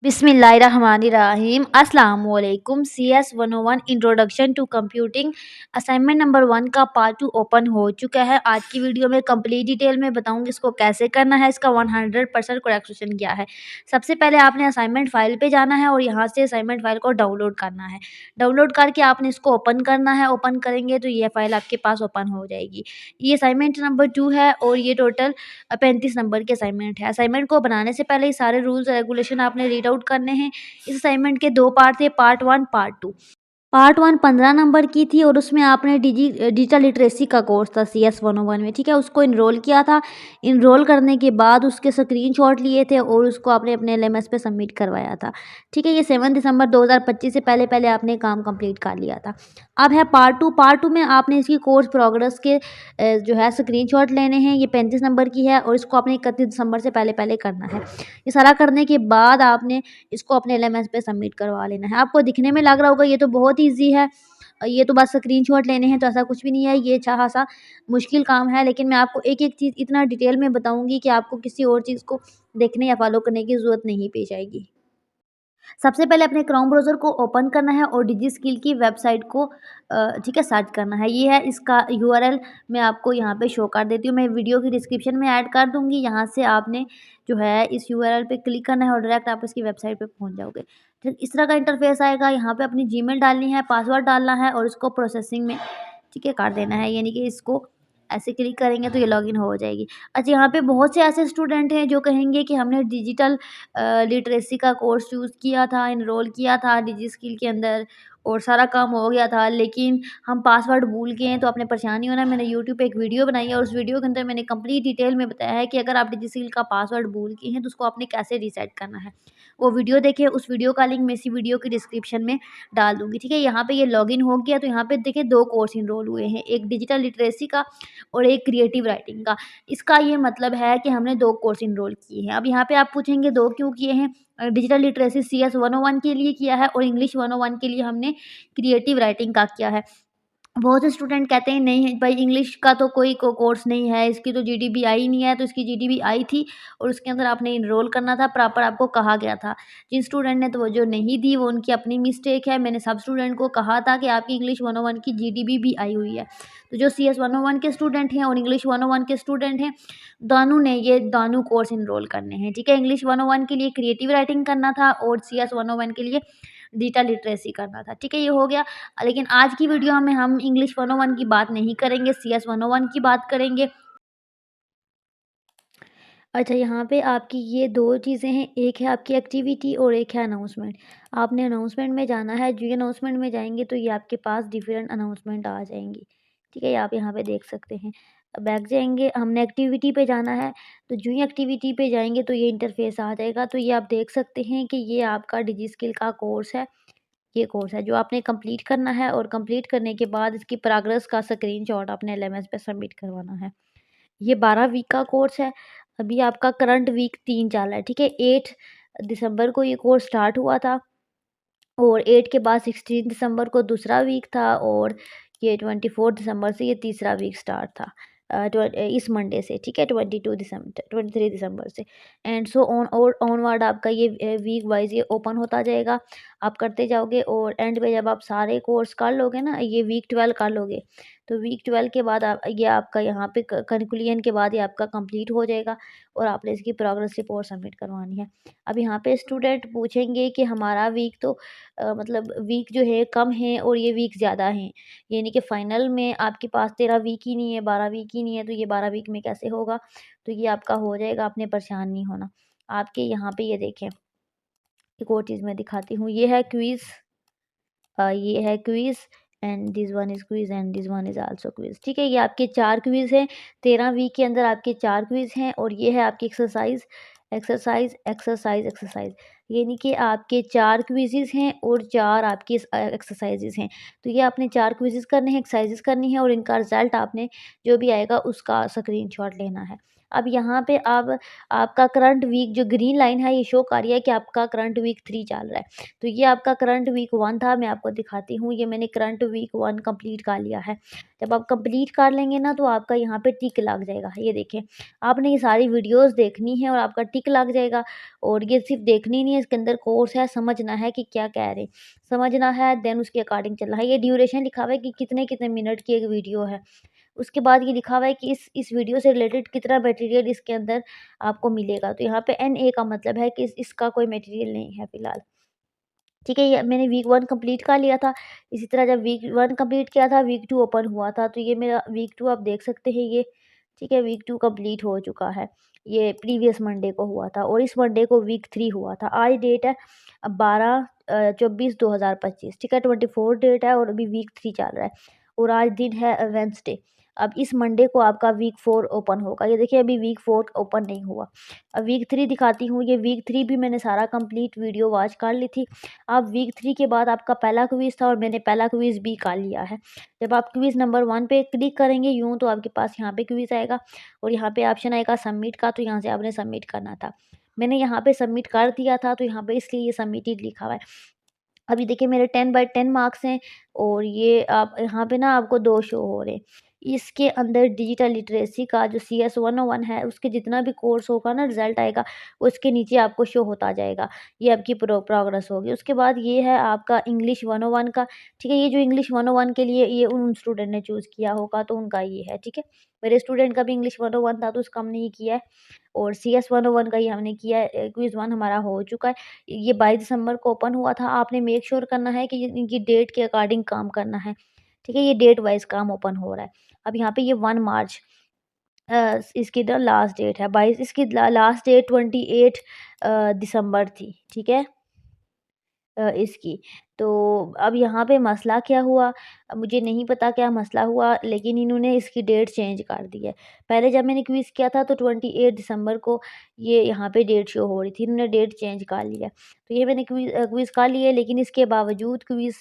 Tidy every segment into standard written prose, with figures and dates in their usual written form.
बिस्मिल्लाहिर्रहमानिर्रहीम अस्सलाम वालेकुम। CS 101 introduction to computing assignment number 1 का पार्ट 2 ओपन हो चुका है। आज की वीडियो में कंप्लीट डिटेल में बताऊंगी इसको कैसे करना है, इसका 100% करेक्शन क्या है। सबसे पहले आपने असाइनमेंट फाइल पे जाना है और यहाँ से असाइनमेंट फाइल को डाउनलोड करना है। डाउनलोड करके आपने इसको ओपन करना है। ओपन करेंगे तो ये फाइल आपके पास ओपन हो जाएगी। ये असाइनमेंट नंबर 2 है और ये टोटल 35 नंबर के असाइनमेंट है। असाइनमेंट को बनाने से पहले ये सारे रूल्स रेगुलेशन आपने रीड आउट करने हैं। इस असाइनमेंट के 2 पार्ट थे, पार्ट 1 पार्ट 2। पार्ट 1 15 नंबर की थी और उसमें आपने डिजिटल लिटरेसी का कोर्स था CS 101 में, ठीक है? उसको इनरोल किया था। इनरोल करने के बाद उसके स्क्रीनशॉट लिए थे और उसको आपने अपने LMS पे सबमिट करवाया था, ठीक है? ये 7 दिसंबर 2025 से पहले-पहले आपने काम कंप्लीट कर लिया था। अब है पार्ट 2। पार्ट 2 में आपने इसकी कोर्स प्रोग्रेस के जो है स्क्रीनशॉट लेने हैं। ये 35 नंबर की है और इसको आपने 31 दिसंबर से पहले-पहले करना है। ये सारा करने के बाद आपने इसको अपने LMS पे सबमिट करवा लेना है। आपको दिखने में लग रहा होगा ये तो बहुत ईज़ी है, ये तो बस स्क्रीनशॉट लेने हैं, तो ऐसा कुछ भी नहीं है। ये अच्छा-खासा मुश्किल काम है, लेकिन मैं आपको एक-एक चीज़ इतना डिटेल में बताऊँगी कि आपको किसी और चीज़ को देखने या फ़ॉलो करने की ज़रूरत नहीं पेश आएगी। सबसे पहले अपने क्रोम ब्राउज़र को ओपन करना है और डिजिस्किल की वेबसाइट को ठीक है, सर्च करना है। ये है इसका यूआरएल, मैं आपको यहाँ पे शो कर देती हूँ। मैं वीडियो की डिस्क्रिप्शन में ऐड कर दूँगी। यहाँ से आपने जो है इस यूआरएल पे क्लिक करना है और डायरेक्ट आप इसकी वेबसाइट पे पहुँच जाओगे। फिर इस तरह का इंटरफ़ेस आएगा। यहाँ पे अपनी जीमेल डालनी है, पासवर्ड डालना है और इसको प्रोसेसिंग में ठीक है, कर देना है। यानी कि इसको ऐसे क्लिक करेंगे तो ये लॉगिन हो जाएगी। अच्छा, यहाँ पे बहुत से ऐसे स्टूडेंट हैं जो कहेंगे कि हमने डिजिटल लिटरेसी का कोर्स चूज़ किया था, एनरोल किया था डिजिस्किल के अंदर और सारा काम हो गया था, लेकिन हम पासवर्ड भूल गए हैं। तो आपने परेशान नहीं होना। मैंने यूट्यूब पे एक वीडियो बनाई है और उस वीडियो के अंदर मैंने कंप्लीट डिटेल में बताया है कि अगर आप डिजिस्किल का पासवर्ड भूल गए हैं तो उसको आपने कैसे रीसेट करना है। वो वीडियो देखिए, उस वीडियो का लिंक मैं इसी वीडियो की डिस्क्रिप्शन में डाल दूँगी, ठीक है? यहाँ पे ये लॉगिन हो गया तो यहाँ पे देखिए 2 कोर्स एनरोल हुए हैं, एक डिजिटल लिटरेसी का और एक क्रिएटिव राइटिंग का। इसका ये मतलब है कि हमने 2 कोर्स एनरोल किए हैं। अब यहाँ पे आप पूछेंगे 2 क्यों किए हैं? डिजिटल लिटरेसी CS 101 के लिए किया है और इंग्लिश 101 के लिए हमने क्रिएटिव राइटिंग का किया है। बहुत से स्टूडेंट कहते हैं नहीं भाई, इंग्लिश का तो कोई कोर्स नहीं है, इसकी तो जीडीबी आई नहीं है। तो इसकी जीडीबी आई थी और उसके अंदर आपने एनरोल करना था, प्रॉपर आपको कहा गया था। जिन स्टूडेंट ने तवज्जो नहीं दी वो उनकी अपनी मिस्टेक है। मैंने सब स्टूडेंट को कहा था कि आपकी इंग्लिश 101 की जीडीबी भी आई हुई है। तो जो CS 101 के स्टूडेंट हैं और इंग्लिश 101 के स्टूडेंट हैं, दोनों ने ये दोनों कोर्स एनरोल करने हैं, ठीक है? इंग्लिश 101 के लिए क्रिएटिव राइटिंग करना था और CS 101 के लिए डिजिटल लिटरेसी करना था, ठीक है? ये हो गया। लेकिन आज की वीडियो में हम इंग्लिश 101 की बात नहीं करेंगे, CS 101 की बात करेंगे। अच्छा, यहाँ पे आपकी ये 2 चीज़ें हैं, एक है आपकी एक्टिविटी और एक है अनाउंसमेंट। आपने अनाउंसमेंट में जाना है, जो ये अनाउंसमेंट में जाएँगे तो ये आपके पास डिफरेंट अनाउंसमेंट आ जाएँगी, ठीक है? ये आप यहाँ पे देख सकते हैं। बैक जाएँगे, हमने एक्टिविटी पे जाना है, तो जो ही एक्टिविटी पे जाएँगे तो ये इंटरफ़ेस आ जाएगा। तो ये आप देख सकते हैं कि ये आपका डिजिस्किल का कोर्स है। ये कोर्स है जो आपने कंप्लीट करना है और कंप्लीट करने के बाद इसकी प्रोग्रेस का स्क्रीनशॉट अपने LMS पे सबमिट करवाना है। ये 12 वीक का कोर्स है। अभी आपका करंट वीक 3 चल रहा है, ठीक है? 8 दिसंबर को ये कोर्स स्टार्ट हुआ था और 8 के बाद 16 दिसंबर को दूसरा वीक था और ये 24 दिसंबर से ये तीसरा वीक स्टार्ट था। इस मंडे से, ठीक है? 23 दिसंबर से एंड सो ऑन और ऑनवर्ड आपका ये वीक वाइज़ ये ओपन होता जाएगा। आप करते जाओगे और एंड में जब आप सारे कोर्स कर लोगे ना, ये वीक 12 कर लोगे, तो वीक 12 के बाद आप ये आपका यहाँ पे क कन्क्लूजन के बाद ये आपका कंप्लीट हो जाएगा और आपने इसकी प्रोग्रेस रिपोर्ट सबमिट करवानी है। अब यहाँ पे स्टूडेंट पूछेंगे कि हमारा वीक तो मतलब वीक जो है कम है और ये वीक ज़्यादा हैं। यानी कि फाइनल में आपके पास 13 वीक ही नहीं है, 12 वीक ही नहीं है, तो ये 12 वीक में कैसे होगा? तो ये आपका हो जाएगा, आपने परेशान नहीं होना। आपके यहाँ पे ये देखें, एक और चीज़ मैं दिखाती हूँ, ये है क्विज़, ये है quiz and this one is quiz and this one is also quiz, ठीक है? ये आपके 4 क्विज़ हैं, 13 वीक के अंदर आपके 4 क्विज़ हैं और ये है आपकी एक्सरसाइज़, एक्सरसाइज़, एक्सरसाइज़, एक्सरसाइज़। यानी कि आपके 4 क्विज़ेज़ हैं और 4 आपकी एक्सरसाइज़ेज़ हैं। तो ये आपने 4 क्विज़ेज़ करने हैं, एक्सरसाइज़ेज़ करनी है और इनका रिज़ल्ट आपने जो भी आएगा उसका स्क्रीनशॉट लेना है। अब यहाँ पे अब आपका करंट वीक जो ग्रीन लाइन है ये शो कर रही है कि आपका करंट वीक 3 चल रहा है। तो ये आपका करंट वीक 1 था, मैं आपको दिखाती हूँ, ये मैंने करंट वीक 1 कंप्लीट कर लिया है। जब आप कंप्लीट कर लेंगे ना तो आपका यहाँ पे टिक लग जाएगा। ये देखें, आपने ये सारी वीडियोज़ देखनी है और आपका टिक लग जाएगा। और ये सिर्फ़ देखनी नहीं है, इसके अंदर कोर्स है, समझना है कि क्या कह रहे हैं, समझना है, देन उसके अकॉर्डिंग चलना है। ये ड्यूरेशन लिखा हुआ है कि कितने-कितने मिनट की एक वीडियो है। उसके बाद ये लिखा हुआ है कि इस वीडियो से रिलेटेड कितना मटेरियल इसके अंदर आपको मिलेगा। तो यहाँ पे एनए का मतलब है कि इसका कोई मटेरियल नहीं है फ़िलहाल। ठीक है, ये मैंने वीक 1 कंप्लीट कर लिया था। इसी तरह जब वीक 1 कंप्लीट किया था, वीक 2 ओपन हुआ था। तो ये मेरा वीक 2 आप देख सकते हैं ये, ठीक है, वीक 2 कंप्लीट हो चुका है। ये प्रीवियस मंडे को हुआ था और इस मंडे को वीक 3 हुआ था। आज डेट है 12/24/2025, ठीक है, 24 डेट है और अभी वीक 3 चल रहा है और आज दिन है वेडनेसडे। अब इस मंडे को आपका वीक 4 ओपन होगा। ये देखिए अभी वीक 4 ओपन नहीं हुआ। अब वीक 3 दिखाती हूँ, ये वीक 3 भी मैंने सारा कंप्लीट वीडियो वॉच कर ली थी। अब वीक 3 के बाद आपका पहला क्विज़ था और मैंने पहला क्विज़ भी कर लिया है। जब आप क्विज़ नंबर 1 पे क्लिक करेंगे यूँ तो आपके पास यहाँ पे क्विज़ आएगा और यहाँ पे ऑप्शन आएगा सबमिट का, तो यहाँ से आपने सबमिट करना था। मैंने यहाँ पे सबमिट कर दिया था तो यहाँ पे इसलिए ये सबमिटेड लिखा हुआ है। अभी देखिए मेरे 10/10 मार्क्स हैं और ये आप यहाँ पे ना आपको 2 शो हो रहे हैं। इसके अंदर डिजिटल लिटरेसी का जो CS 101 है उसके जितना भी कोर्स होगा ना रिज़ल्ट आएगा, उसके नीचे आपको शो होता जाएगा। ये आपकी प्रोग्रेस होगी। उसके बाद ये है आपका इंग्लिश 101 का, ठीक है? ये जो इंग्लिश 101 के लिए ये उन स्टूडेंट ने चूज़ किया होगा तो उनका ये है, ठीक है? मेरे स्टूडेंट का भी इंग्लिश 101 था तो उसका हमने ये किया है और CS 101 का ही हमने किया है। क्विज़ 1 हमारा हो चुका है। ये 22 दिसंबर को ओपन हुआ था। आपने मेक श्योर करना है कि ये इनकी डेट के अकॉर्डिंग काम करना है, ठीक है? ये डेट वाइज़ काम ओपन हो रहा है। अब यहाँ पे ये 1 मार्च इसकी द लास्ट डेट है 22, इसकी लास्ट डेट 28 दिसंबर थी, ठीक है? इसकी। तो अब यहाँ पे मसला क्या हुआ, मुझे नहीं पता क्या मसला हुआ लेकिन इन्होंने इसकी डेट चेंज कर दी है। पहले जब मैंने क्विज़ किया था तो 28 दिसंबर को ये यहाँ पे डेट शो हो रही थी, इन्होंने डेट चेंज कर लिया। तो ये मैंने क्विज़ कर लिया लेकिन इसके बावजूद क्विज़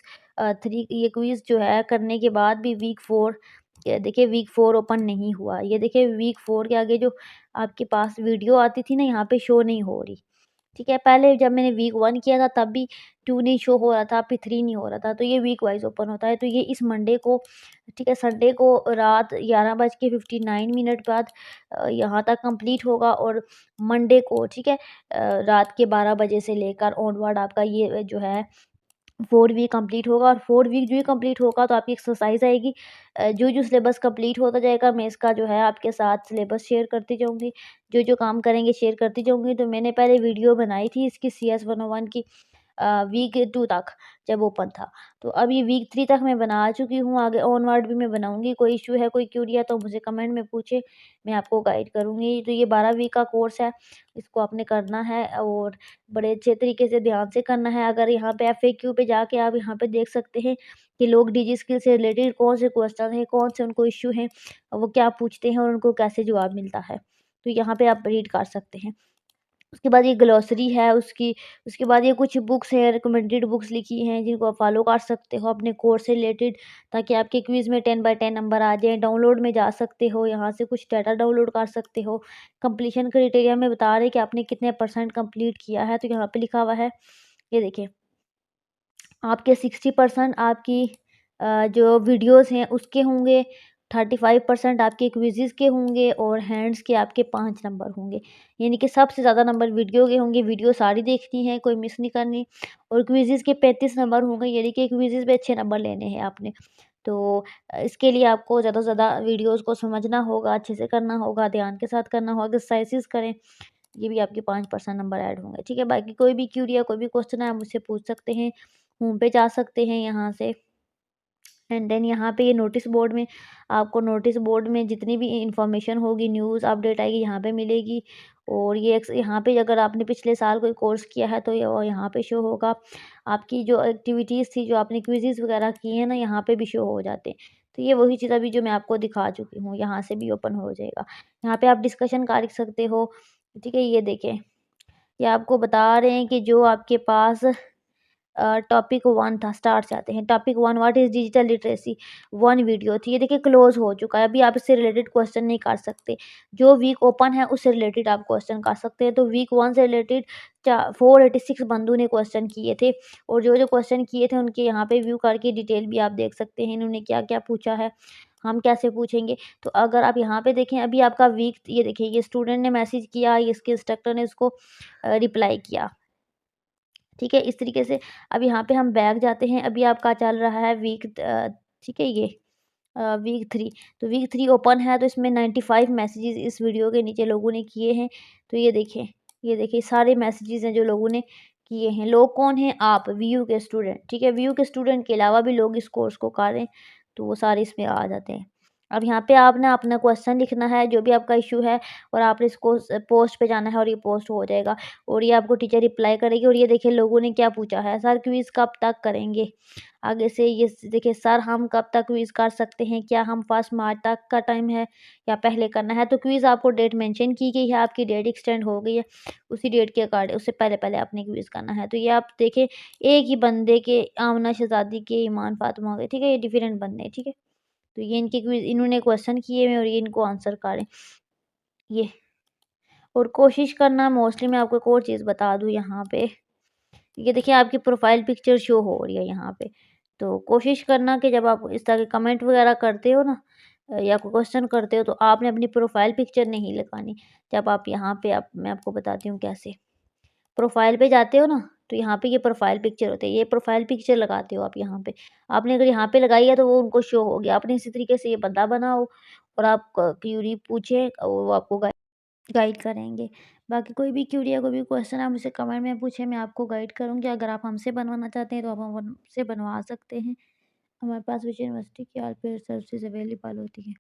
3 ये क्विज़ जो है करने के बाद भी वीक 4, ये देखिए वीक 4 ओपन नहीं हुआ। ये देखिए वीक 4 के आगे जो आपके पास वीडियो आती थी ना यहाँ पे शो नहीं हो रही। ठीक है, पहले जब मैंने वीक 1 किया था तब भी 2 नहीं शो हो रहा था, फिर 3 नहीं हो रहा था, तो ये वीक वाइज़ ओपन होता है। तो ये इस मंडे को, ठीक है, संडे को रात 11:59 बाद यहाँ तक कंप्लीट होगा और मंडे को, ठीक है, रात के 12 बजे से लेकर ऑनवर्ड आपका ये जो है 4 वीक कंप्लीट होगा और 4 वीक जो ही कंप्लीट होगा तो आपकी एक्सरसाइज आएगी। जो-जो सिलेबस कंप्लीट होता जाएगा मैं इसका जो है आपके साथ सिलेबस शेयर करती जाऊँगी। जो-जो काम करेंगे शेयर करती जाऊँगी। तो मैंने पहले वीडियो बनाई थी इसकी CS 101 की वीक 2 तक जब ओपन था। तो अब ये वीक 3 तक मैं बना चुकी हूँ, आगे ऑनवर्ड भी मैं बनाऊँगी। कोई इश्यू है, कोई क्वेरी है तो मुझे कमेंट में पूछे, मैं आपको गाइड करूँगी। तो ये 12 वीक का कोर्स है, इसको आपने करना है और बड़े अच्छे तरीके से ध्यान से करना है। अगर यहाँ पे FAQ पे जाके आप यहाँ पे देख सकते हैं कि लोग डिजी स्किल से रिलेटेड कौन से क्वेश्चन हैं, कौन से उनको इश्यू हैं, वो क्या पूछते हैं और उनको कैसे जवाब मिलता है। तो यहाँ पे आप रीड कर सकते हैं। उसके बाद ये ग्लॉसरी है उसकी, उसके बाद ये कुछ बुक्स हैं, रिकमेंडेड बुक्स लिखी हैं जिनको आप फॉलो कर सकते हो अपने कोर्स से रिलेटेड, ताकि आपके क्विज़ में 10/10 नंबर आ जाएँ। डाउनलोड में जा सकते हो, यहाँ से कुछ डाटा डाउनलोड कर सकते हो। कंप्लीशन क्राइटेरिया में बता रहे हैं कि आपने कितने परसेंट कंप्लीट किया है, तो यहाँ पे लिखा हुआ है, ये देखिए, आपके 60% आपकी जो वीडियोज़ हैं उसके होंगे, 35% आपके क्विज़ेज़ के होंगे और हैंड्स के आपके 5 नंबर होंगे। यानी कि सबसे ज़्यादा नंबर वीडियो के होंगे, वीडियो सारी देखनी है, कोई मिस नहीं करनी और क्विज़ेज़ के 35 नंबर होंगे, यानी कि क्विज़ेज़ में अच्छे नंबर लेने हैं आपने। तो इसके लिए आपको ज़्यादा से ज़्यादा वीडियोज़ को समझना होगा, अच्छे से करना होगा, ध्यान के साथ करना होगा, एक्सरसाइज़ेज़ करें, ये भी आपके 5% नंबर ऐड होंगे, ठीक है? बाकी कोई भी क्वेरी या कोई भी क्वेश्चन है आप मुझसे पूछ सकते हैं। होम पे जा सकते हैं यहाँ से एंड देन यहाँ पे ये नोटिस बोर्ड में, आपको नोटिस बोर्ड में जितनी भी इंफॉर्मेशन होगी, न्यूज़ अपडेट आएगी यहाँ पे मिलेगी और ये यहाँ पे अगर आपने पिछले साल कोई कोर्स किया है तो ये वो यहाँ पे शो होगा। आपकी जो एक्टिविटीज़ थी, जो आपने क्विज़ेज़ वगैरह किए हैं ना, यहाँ पे भी शो हो जाते हैं। तो ये वही चीज़ अभी जो मैं आपको दिखा चुकी हूँ, यहाँ से भी ओपन हो जाएगा। यहाँ पे आप डिस्कशन कर सकते हो, ठीक है? ये देखें, ये आपको बता रहे हैं कि जो आपके पास टॉपिक 1 था, स्टार्ट से आते हैं। Topic 1 what is digital literacy? 1 video थी। ये देखिए क्लोज़ हो चुका है, अभी आप इससे रिलेटेड क्वेश्चन नहीं कर सकते। जो वीक ओपन है उससे रिलेटेड आप क्वेश्चन कर सकते हैं। तो वीक 1 से रिलेटेड 486 बंदों ने क्वेश्चन किए थे और जो-जो क्वेश्चन किए थे उनके यहाँ पे व्यू करके डिटेल भी आप देख सकते हैं, इन्होंने क्या-क्या पूछा है, हम कैसे पूछेंगे। तो अगर आप यहाँ पे देखें अभी आपका वीक ये देखिए ये स्टूडेंट ने मैसेज किया, इसके इंस्ट्रक्टर ने उसको रिप्लाई किया। ठीक है, इस तरीके से अब यहाँ पे हम बैक जाते हैं, अभी आपका चल रहा है ठीक है ये वीक 3 तो वीक 3 ओपन है तो इसमें 95 मैसेजेस इस वीडियो के नीचे लोगों ने किए हैं। तो ये देखिए सारे मैसेजेस हैं जो लोगों ने किए हैं। लोग कौन हैं? आप वीयू के स्टूडेंट, ठीक है? वीयू के स्टूडेंट के अलावा भी लोग इस कोर्स को कर रहे हैं, तो वो सारे इसमें आ जाते हैं। अब यहाँ पे आपने अपना क्वेश्चन लिखना है, जो भी आपका इश्यू है और आपने इसको पोस्ट पे जाना है और ये पोस्ट हो जाएगा और ये आपको टीचर रिप्लाई करेगी और ये देखिए लोगों ने क्या पूछा है, सर क्विज़ कब तक करेंगे? आगे से ये देखिए सर हम कब तक क्विज़ कर सकते हैं? क्या हम 1 मार्च तक का टाइम है या पहले करना है? तो क्विज़ आपको डेट मेंशन की गई है, आपकी डेट एक्सटेंड हो गई है, उसी डेट के उससे पहले-पहले आपने क्विज़ करना है। तो ये आप देखें एक ही बंदे के आमना शहज़ादी के ईमान फ़ातिमा के, ठीक है? ये डिफरेंट बंदे हैं, ठीक है? तो ये इनके क्विज़ इन्होंने क्वेश्चन किए हुए हैं और ये इनको आंसर करें। ये और कोशिश करना मोस्टली मैं आपको एक और चीज़ बता दूँ यहाँ पे, ये देखिए आपकी प्रोफ़ाइल पिक्चर शो हो रही है यहाँ पे। तो कोशिश करना कि जब आप इस तरह के कमेंट वग़ैरह करते हो ना या कोई क्वेश्चन करते हो तो आपने अपनी प्रोफ़ाइल पिक्चर नहीं लगानी। जब आप यहाँ पे आप मैं आपको बताती हूँ कैसे। प्रोफ़ाइल पे जाते हो ना, तो यहाँ पे ये प्रोफ़ाइल पिक्चर होते हैं, ये प्रोफ़ाइल पिक्चर लगाते हो आप यहाँ पे। आपने अगर यहाँ पे लगाई है तो वो उनको शो हो गया। आपने इसी तरीके से ये बंदा बनाओ और आप क क्यूरी पूछें और वो आपको गाइड करेंगे। बाकी कोई भी क्यूरी या कोई भी क्वेश्चन आप मुझसे कमेंट में पूछें, मैं आपको गाइड करूँगी। अगर आप हमसे बनवाना चाहते हैं तो आप हमसे बनवा सकते हैं। हमारे पास विजय यूनिवर्सिटी की ऑल पेड सर्विसेज़ अवेलेबल होती हैं।